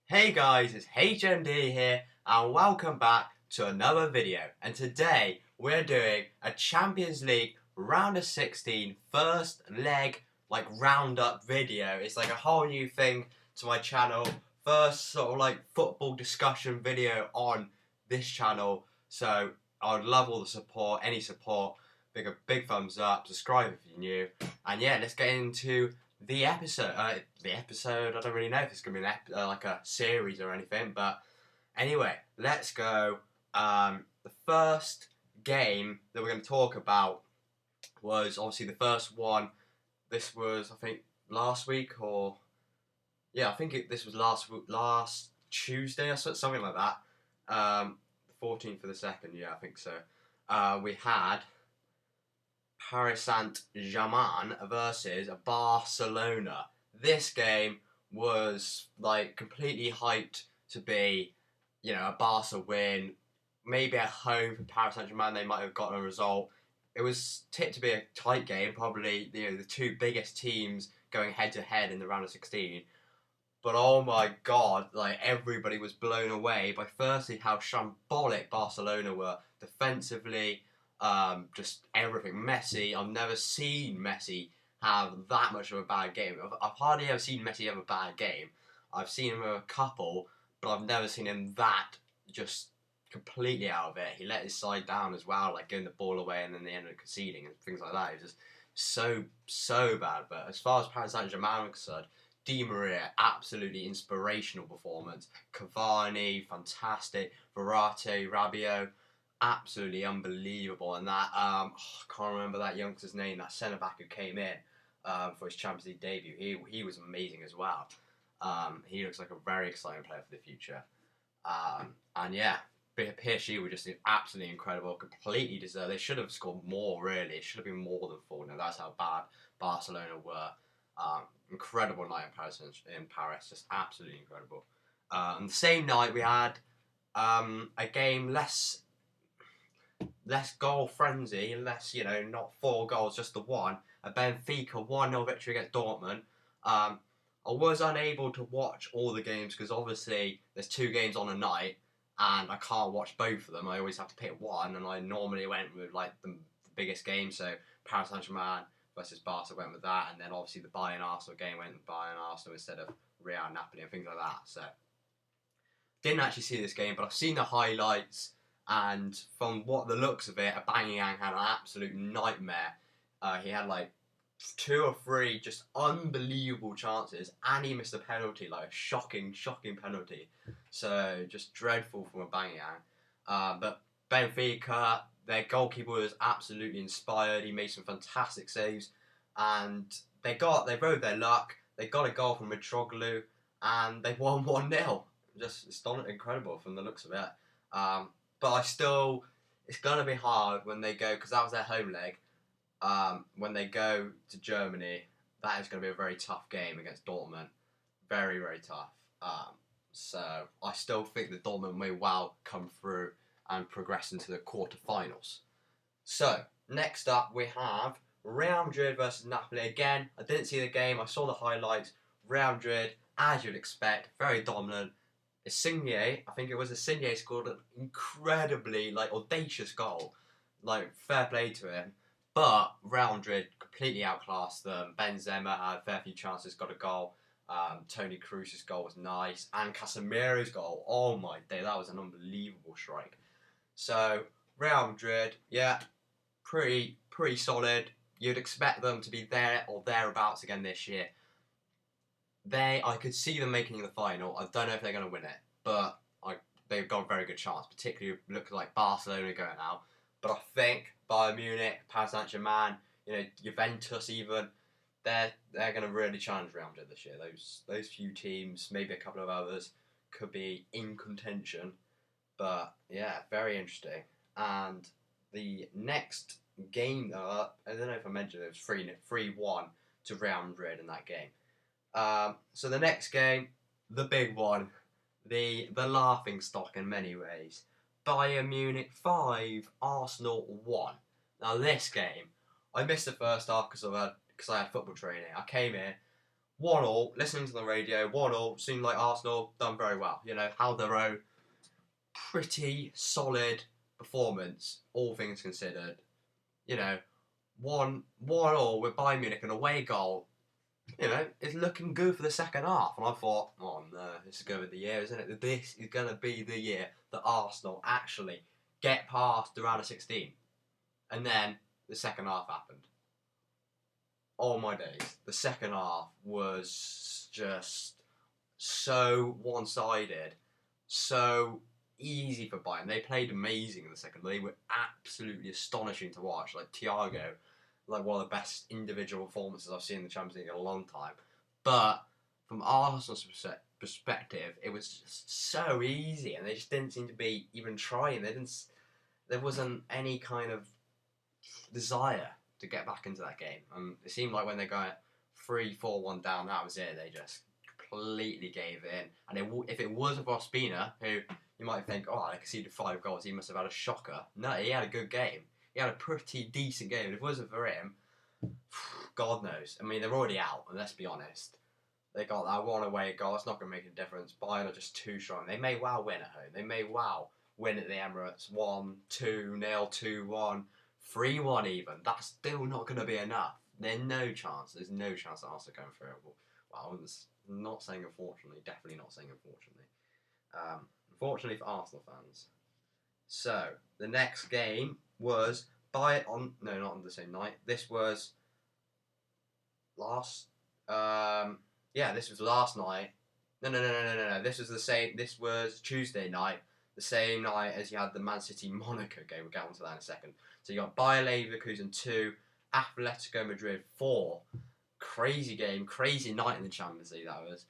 Hey guys, it's HMD here and welcome back to another video. And today we're doing a Champions League round of 16 first leg roundup video. It's like a whole new thing to my channel. First sort of like football discussion video on this channel. So I would love all the support, any support. Big thumbs up, subscribe if you're new. And yeah, let's get into the episode. I don't really know if it's gonna be like a series or anything, but anyway, let's go. The first game that we're going to talk about was obviously the first one. This was, I think, last week, or yeah, I think this was last Tuesday or something like that. The 14th for the second, yeah, I think so. We had Paris Saint-Germain versus Barcelona. This game was like completely hyped to be, a Barca win. Maybe at home for Paris Saint-Germain they might have gotten a result. It was tipped to be a tight game, probably the two biggest teams going head to head in the round of 16. But oh my god, like everybody was blown away by firstly how shambolic Barcelona were defensively, just everything. Messi, I've never seen Messi have that much of a bad game. I've hardly ever seen Messi have a bad game. I've seen him have a couple, but I've never seen him that just completely out of it. He let his side down as well, like giving the ball away and then they ended up conceding and things like that. It was just so bad. But as far as Paris Saint-Germain are concerned, Di Maria, absolutely inspirational performance. Cavani, fantastic. Verratti, Rabiot, absolutely unbelievable. And that, I can't remember that youngster's name, that centre back who came in for his Champions League debut. He was amazing as well. He looks like a very exciting player for the future. And yeah, PSG were just absolutely incredible, completely deserved. They should have scored more, really. It should have been more than 4. Now, that's how bad Barcelona were. Incredible night in Paris, just absolutely incredible. The same night we had a game less goal frenzy, less not 4 goals, just the one. A Benfica 1-0 victory against Dortmund. I was unable to watch all the games because obviously there's 2 games on a night and I can't watch both of them. I always have to pick one, and I normally went with like the biggest game, so Paris Saint-Germain versus Barca went with that, and then obviously the Bayern Arsenal game went with Bayern Arsenal instead of Real Napoli and things like that. So didn't actually see this game, but I've seen the highlights, and from what the looks of it, Aubameyang had an absolute nightmare. He had like 2 or 3 just unbelievable chances, and he missed a penalty, like a shocking penalty. So just dreadful from Aubameyang. But Benfica, their goalkeeper was absolutely inspired. He made some fantastic saves, and they rode their luck. They got a goal from Mitroglou, and they won 1-0. Just incredible from the looks of it. But it's gonna be hard when they go, because that was their home leg. When they go to Germany, that is going to be a very tough game against Dortmund. Very, very tough. So I still think that Dortmund may well come through and progress into the quarterfinals. So next up we have Real Madrid versus Napoli. Again, I didn't see the game. I saw the highlights. Real Madrid, as you'd expect, very dominant. Insigne, I think it was Insigne, scored an incredibly audacious goal. Fair play to him. But Real Madrid completely outclassed them. Benzema had a fair few chances, got a goal. Toni Kroos's goal was nice. And Casemiro's goal, oh my day, that was an unbelievable strike. So, Real Madrid, yeah, pretty solid. You'd expect them to be there or thereabouts again this year. I could see them making the final. I don't know if they're going to win it, but they've got a very good chance, particularly looks like Barcelona going out. But I think Bayern Munich, Paris Saint-Germain, Juventus even, they're going to really challenge Real Madrid this year. Those few teams, maybe a couple of others, could be in contention. But yeah, very interesting. And the next game, I don't know if I mentioned it, was 3-1 to Real Madrid in that game. So the next game, the big one, the laughing stock in many ways. Bayern Munich 5, Arsenal 1. Now this game, I missed the first half because I had football training. I came in, 1-1, listening to the radio, 1-1, seemed like Arsenal done very well. You know, held their own, pretty solid performance, all things considered. You know, 1-1 with Bayern Munich, an away goal. You know, it's looking good for the second half. And I thought, oh no, this is going to be the year, isn't it? This is going to be the year that Arsenal actually get past the round of 16. And then the second half happened. Oh my days. The second half was just so one-sided, so easy for Bayern. They played amazing in the second. They were absolutely astonishing to watch. Like Thiago, like one of the best individual performances I've seen in the Champions League in a long time. But from Arsenal's perspective, it was just so easy, and they just didn't seem to be even trying. There wasn't any kind of desire to get back into that game. It seemed like when they got 3-4-1 down, that was it. They just completely gave in. And if it was for Ospina, who you might think, oh, they conceded 5 goals, he must have had a shocker. No, he had a good game. He had a pretty decent game. If it wasn't for him, God knows. I mean, they're already out, and let's be honest. They got that one away goal. It's not going to make a difference. Bayern are just too strong. They may well win at home. They may well win at the Emirates 1-2-0, 2-1, 3-1 even. That's still not going to be enough. There's no chance. There's no chance that Arsenal going through. Well, I'm not saying unfortunately. Definitely not saying unfortunately. Unfortunately for Arsenal fans. So the next game was not on the same night. This was last. This was last night. No. This was the same. This was Tuesday night. The same night as you had the Man City Monaco game. We'll get onto that in a second. So you got Bayer Leverkusen 2, Atletico Madrid 4. Crazy game, crazy night in the Champions League. That was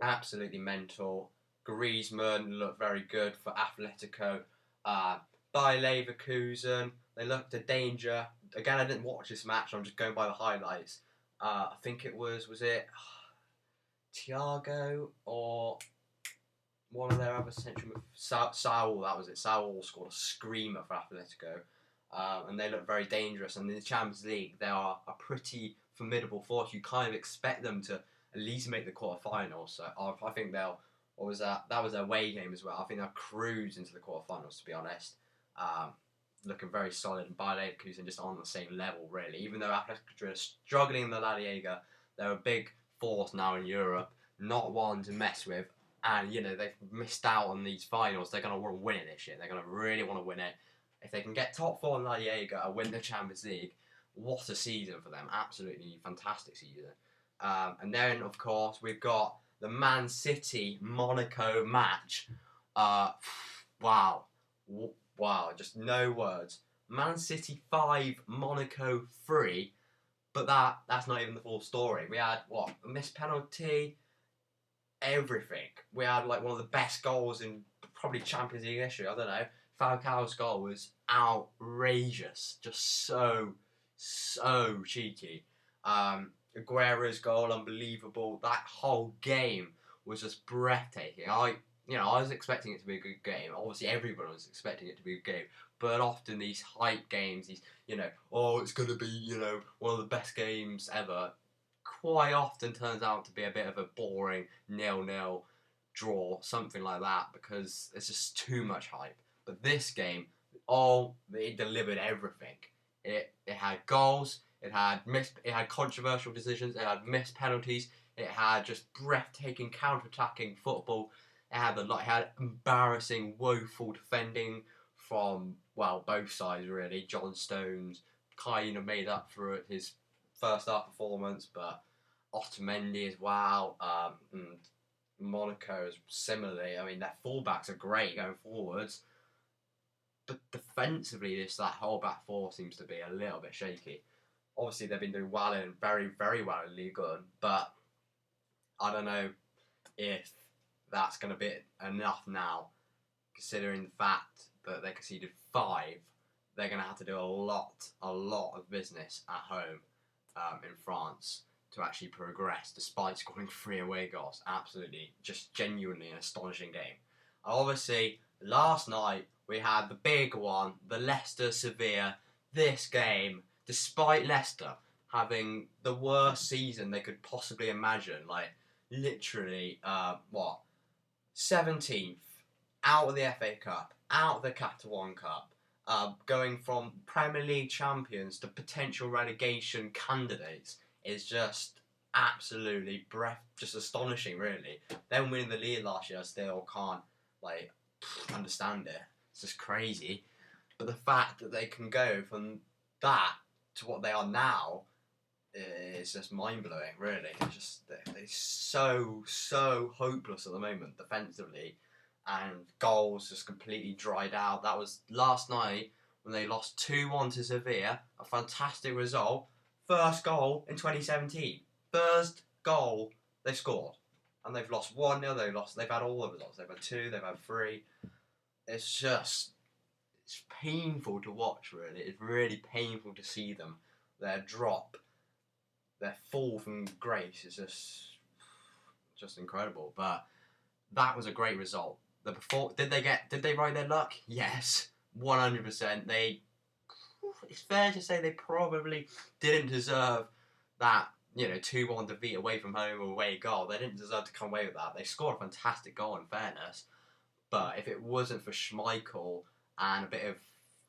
absolutely mental. Griezmann looked very good for Atletico. Bayer Leverkusen, they looked a danger. Again, I didn't watch this match. I'm just going by the highlights. I think it was it Thiago or one of their other central Saul, that was it. Saul scored a screamer for Atletico, and they look very dangerous. And in the Champions League, they are a pretty formidable force. You kind of expect them to at least make the quarterfinals. So I think they'll. What was that? That was their away game as well. I think they'll cruise into the quarterfinals. To be honest, looking very solid, and Bayer Leverkusen just on the same level, really. Even though Atletico Madrid are struggling in the La Liga, they're a big force now in Europe. Not one to mess with. And, you know, they've missed out on these finals. They're going to want to win it this year. They're going to really want to win it. If they can get top 4 in La Liga and win the Champions League, what a season for them. Absolutely fantastic season. And then, of course, we've got the Man City Monaco match. Wow. Just no words. Man City 5, Monaco 3. But that's not even the full story. We had, a missed penalty, everything. We had like one of the best goals in probably Champions League history. I don't know. Falcao's goal was outrageous, just so cheeky. Aguero's goal, unbelievable. That whole game was just breathtaking. I was expecting it to be a good game. Obviously, everyone was expecting it to be a good game. But often these hype games, it's going to be, one of the best games ever, quite often turns out to be a bit of a boring 0-0 draw, something like that, because it's just too much hype. But this game, it delivered everything. It had goals, it had controversial decisions, it had missed penalties, it had just breathtaking counter-attacking football. It had embarrassing, woeful defending from both sides really. John Stones kind of made up for his first half performance, but Otamendi as well, and Monaco is similarly. I mean, their fullbacks are great going forwards, but defensively, that whole back four seems to be a little bit shaky. Obviously, they've been doing well and very, very well in Ligue 1, but I don't know if that's going to be enough now, considering the fact that they conceded 5. They're going to have to do a lot of business at home in France to actually progress, despite scoring 3 away goals. Absolutely, just genuinely an astonishing game. Obviously, last night we had the big one, the Leicester-Sevilla. This game, despite Leicester having the worst season they could possibly imagine. Like, literally, 17th, out of the FA Cup, out of the Qatar One Cup, going from Premier League champions to potential relegation candidates is just absolutely just astonishing, really. Them winning the league last year, I still can't, like, understand it. It's just crazy. But the fact that they can go from that to what they are now is just mind-blowing, really. It's just, they're so hopeless at the moment, defensively. And goals just completely dried out. That was last night when they lost 2-1 to Sevilla. A fantastic result. First goal in 2017. First goal they scored. And they've lost 1-0. They've had all the results. They've had 2, they've had 3. It's painful to watch, really. It's really painful to see them. Their drop, their fall from grace is just incredible. But that was a great result. Did they ride their luck? Yes, 100%. It's fair to say they probably didn't deserve that, 2-1 defeat away from home or away goal. They didn't deserve to come away with that. They scored a fantastic goal, in fairness. But if it wasn't for Schmeichel and a bit of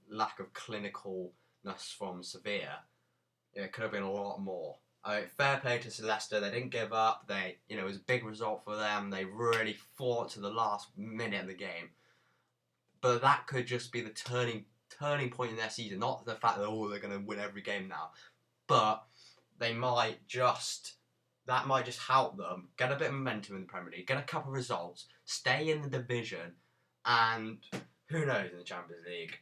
lack of clinicalness from Sevilla, it could have been a lot more. Fair play to Leicester. They didn't give up. It was a big result for them. They really fought to the last minute of the game. But that could just be the turning point in their season. Not the fact that they're going to win every game now, but that might just help them get a bit of momentum in the Premier League, get a couple of results, stay in the division, and who knows in the Champions League.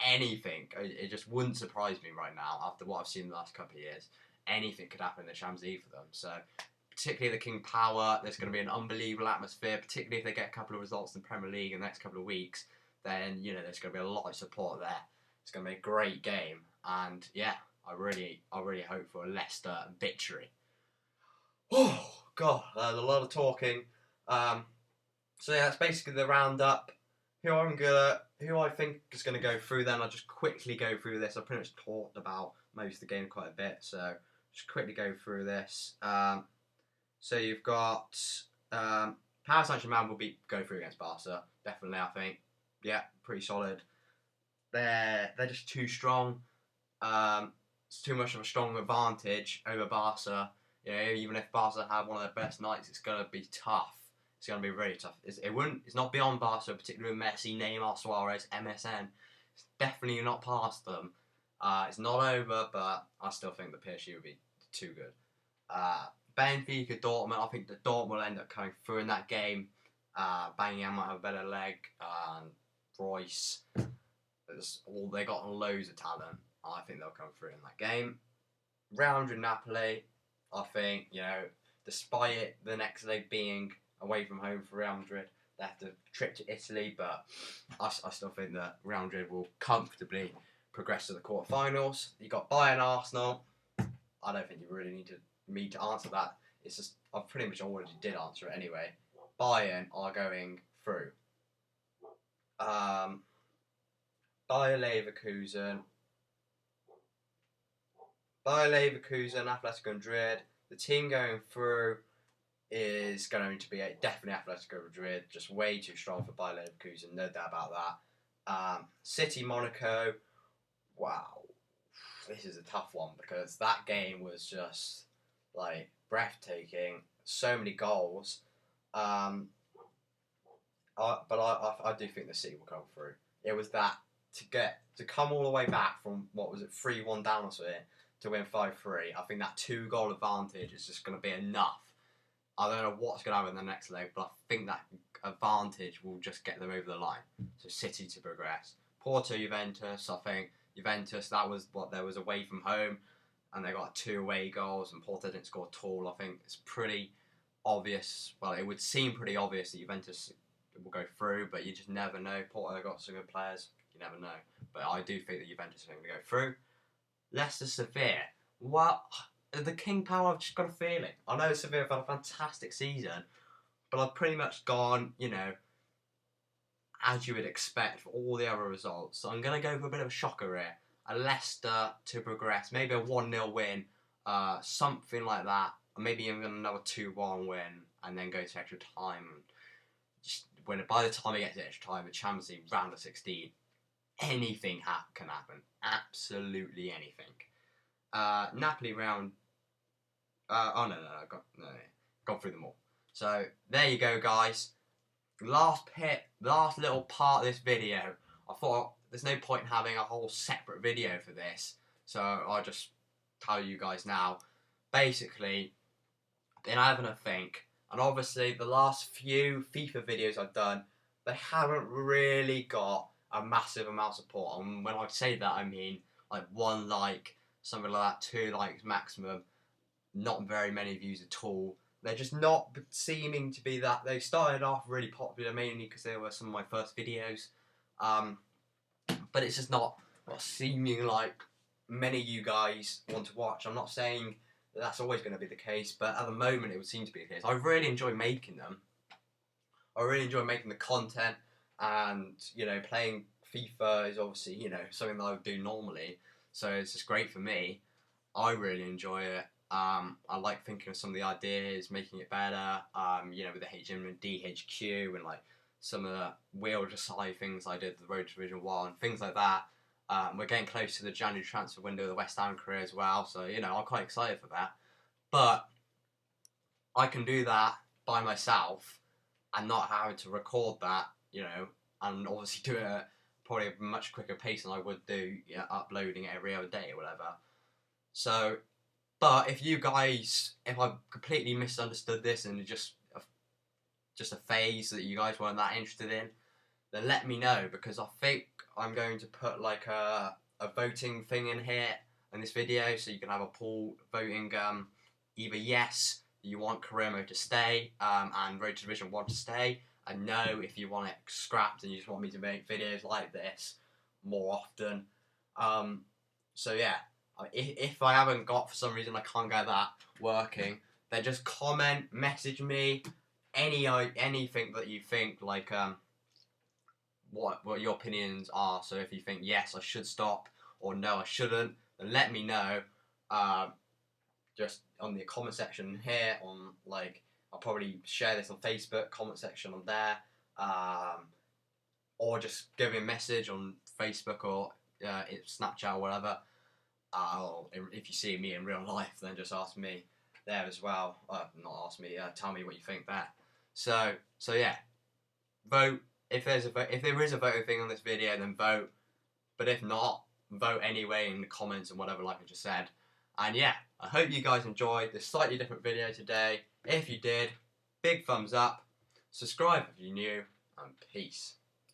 Anything. It just wouldn't surprise me right now after what I've seen in the last couple of years. Anything could happen in the Champions League for them. So, particularly the King Power, there's going to be an unbelievable atmosphere, particularly if they get a couple of results in the Premier League in the next couple of weeks. Then, there's going to be a lot of support there. It's going to be a great game. And, yeah, I really hope for a Leicester victory. Oh, God, there's a lot of talking. So, yeah, that's basically the roundup. Who I think is going to go through then. I'll just quickly go through this. I've pretty much talked about most of the game quite a bit, so just quickly go through this. So you've got Paris Saint-Germain will go through against Barca, definitely. I think, yeah, pretty solid. They're just too strong. It's too much of a strong advantage over Barca. Even if Barca have one of their best nights, it's gonna be tough. It's gonna be really tough. It's not beyond Barca, particularly with Messi, Neymar, Suarez, MSN. It's definitely not past them. It's not over, but I still think the PSG will be too good. Benfica, Dortmund, I think the Dortmund will end up coming through in that game. Bangyan might have a better leg, and Royce. They got loads of talent. I think they'll come through in that game. Real Madrid, Napoli, I think, despite it, the next leg being away from home for Real Madrid, they have to trip to Italy, but I still think that Real Madrid will comfortably progress to the quarterfinals. You got Bayern, Arsenal. I don't think you really need me to answer that. It's just I pretty much already did answer it anyway. Bayern are going through. Bayer Leverkusen, Atletico Madrid. The team going through is going to be definitely Atletico Madrid. Just way too strong for Bayer Leverkusen, no doubt about that. City, Monaco. Wow, this is a tough one because that game was just breathtaking. So many goals. But I do think the City will come through. It was that to come all the way back from 3-1 down or something to win 5-3. I think that 2-goal advantage is just going to be enough. I don't know what's going to happen in the next leg, but I think that advantage will just get them over the line. So City to progress. Porto, Juventus. I think Juventus, that was there was away from home, and they got 2 away goals, and Porto didn't score at all. I think it's pretty obvious. Well, it would seem pretty obvious that Juventus will go through, but you just never know. Porto got some good players. You never know. But I do think that Juventus are going to go through. Leicester, Sevilla. Well, the King Power, I've just got a feeling. I know Sevilla have had a fantastic season, but I've pretty much gone, as you would expect for all the other results. So I'm going to go for a bit of a shocker here. A Leicester to progress. Maybe a 1-0 win something like that. Or maybe even another 2-1 win, and then go to extra time. Just by the time it gets to extra time, the Champions League round of 16, anything can happen. Absolutely anything. Napoli round. Oh no, gone through them all. So there you go, guys. Last little part of this video. I thought there's no point in having a whole separate video for this, so I'll just tell you guys now. Basically, been having a think, and obviously the last few FIFA videos I've done, they haven't really got a massive amount of support. And when I say that, I mean like 1 like, something like that, 2 likes maximum. Not very many views at all. They're just not seeming to be that. They started off really popular mainly because they were some of my first videos, but it's just not seeming like many of you guys want to watch. I'm not saying that that's always going to be the case, but at the moment it would seem to be the case. I really enjoy making them. I really enjoy making the content, and playing FIFA is obviously something that I would do normally, so it's just great for me. I really enjoy it. I like thinking of some of the ideas, making it better, with the HM and DHQ and like some of the wheel decide things I did, the Road to Division 1, things like that. We're getting close to the January transfer window of the West Ham career as well, so I'm quite excited for that. But I can do that by myself and not having to record that, and obviously do it at probably a much quicker pace than I would do uploading it every other day or whatever. So, but if I've completely misunderstood this and just a phase that you guys weren't that interested in, then let me know, because I think I'm going to put like a voting thing in here in this video, so you can have a poll voting either yes, you want career mode to stay, and Road to Division 1 to stay, and no, if you want it scrapped and you just want me to make videos like this more often. So yeah, if I haven't got, for some reason I can't get that working, then just comment, message me, anything that you think, like what your opinions are. So if you think yes, I should stop, or no, I shouldn't, then let me know. Just on the comment section here, on I'll probably share this on Facebook comment section on there, or just give me a message on Facebook or Snapchat or whatever. If you see me in real life, then just ask me there as well. Not ask me. Tell me what you think there. So yeah, vote. If there is a voting thing on this video, then vote. But if not, vote anyway in the comments and whatever, like I just said. And yeah, I hope you guys enjoyed this slightly different video today. If you did, big thumbs up. Subscribe if you're new, and peace.